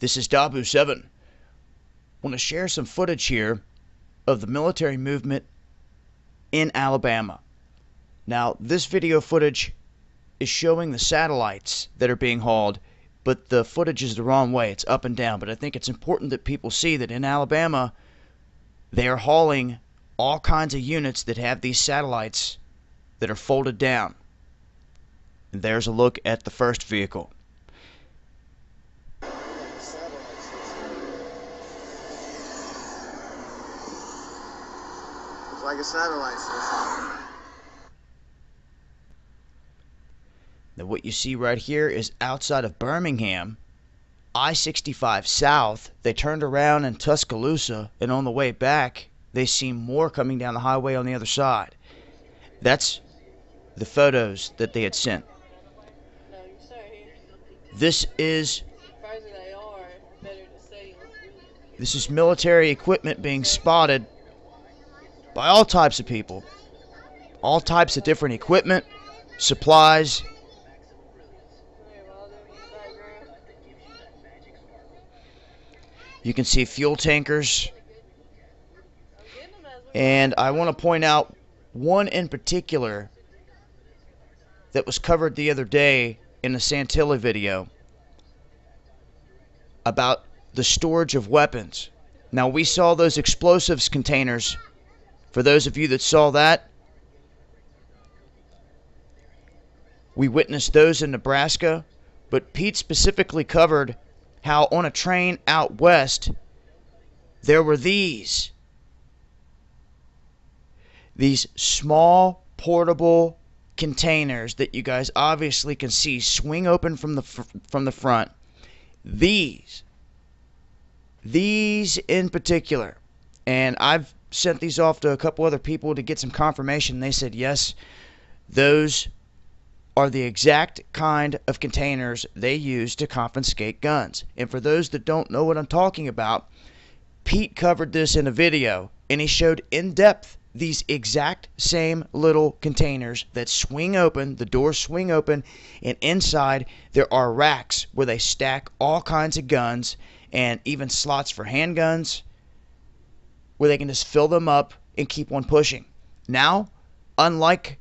This is Dabu7. Want to share some footage here of the military movement in Alabama. Now, this video footage is showing the satellites that are being hauled, but the footage is the wrong way. It's up and down. But I think it's important that people see that in Alabama, they are hauling all kinds of units that have these satellites that are folded down. And there's a look at the first vehicle. It's like a satellite system. Now what you see right here is outside of Birmingham, I-65 south. They turned around in Tuscaloosa, and on the way back, they see more coming down the highway on the other side. That's the photos that they had sent. This is military equipment being spotted by all types of people, all types of different equipment, supplies. You can see fuel tankers, and I want to point out one in particular that was covered the other day in the Santilla video about the storage of weapons. Now, we saw those explosives containers. For those of you that saw that, we witnessed those in Nebraska, but Pete specifically covered how on a train out west there were these small portable containers that you guys obviously can see swing open from the front. These in particular, and I've sent these off to a couple other people to get some confirmation. They said yes, those are the exact kind of containers they use to confiscate guns. And for those that don't know what I'm talking about, Pete covered this in a video, and he showed in depth these exact same little containers that swing open, the doors swing open, and inside there are racks where they stack all kinds of guns and even slots for handguns where they can just fill them up and keep on pushing. Now, unlike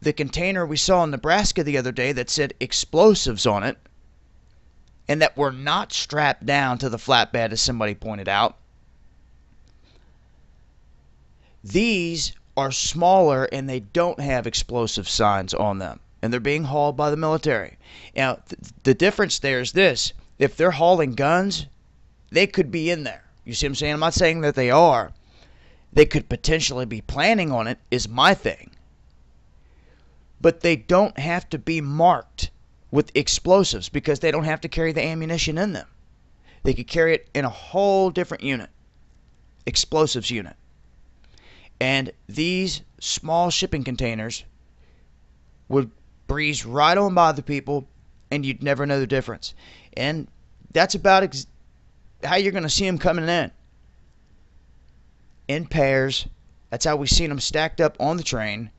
the container we saw in Nebraska the other day that said explosives on it and that were not strapped down to the flatbed, as somebody pointed out, these are smaller and they don't have explosive signs on them, and they're being hauled by the military. Now, the difference there is this: if they're hauling guns, they could be in there. You see what I'm saying? I'm not saying that they are. They could potentially be planning on it, is my thing. But they don't have to be marked with explosives because they don't have to carry the ammunition in them. They could carry it in a whole different unit, explosives unit. And these small shipping containers would breeze right on by the people, and you'd never know the difference. And that's about how you're going to see them coming in pairs. That's how we've seen them stacked up on the train.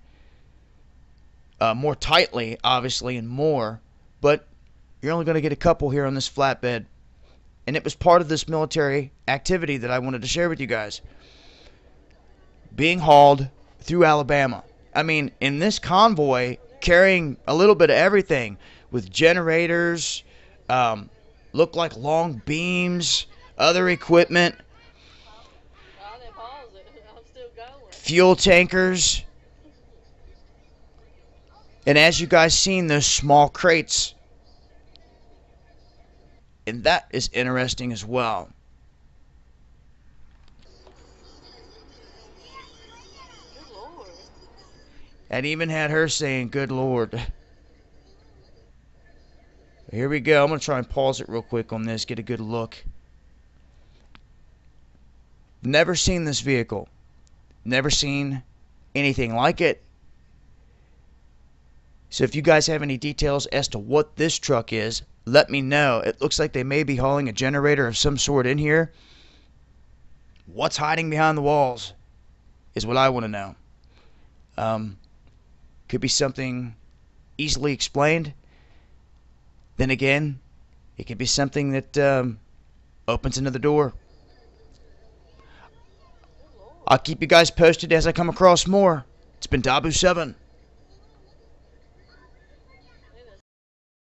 More tightly, obviously, and more, but you're only going to get a couple here on this flatbed. And it was part of this military activity that I wanted to share with you guys, being hauled through Alabama. I mean, in this convoy, carrying a little bit of everything with generators, look like long beams, other equipment, fuel tankers. And as you guys seen, those small crates. And that is interesting as well. Good Lord. And even had her saying, "Good Lord." Here we go. I'm going to try and pause it real quick on this, get a good look. Never seen this vehicle. Never seen anything like it. So if you guys have any details as to what this truck is, let me know. It looks like they may be hauling a generator of some sort in here. What's hiding behind the walls is what I want to know. Could be something easily explained. Then again, It could be something that opens another door. Good lord. I'll keep you guys posted as I come across more. It's been Dabu7.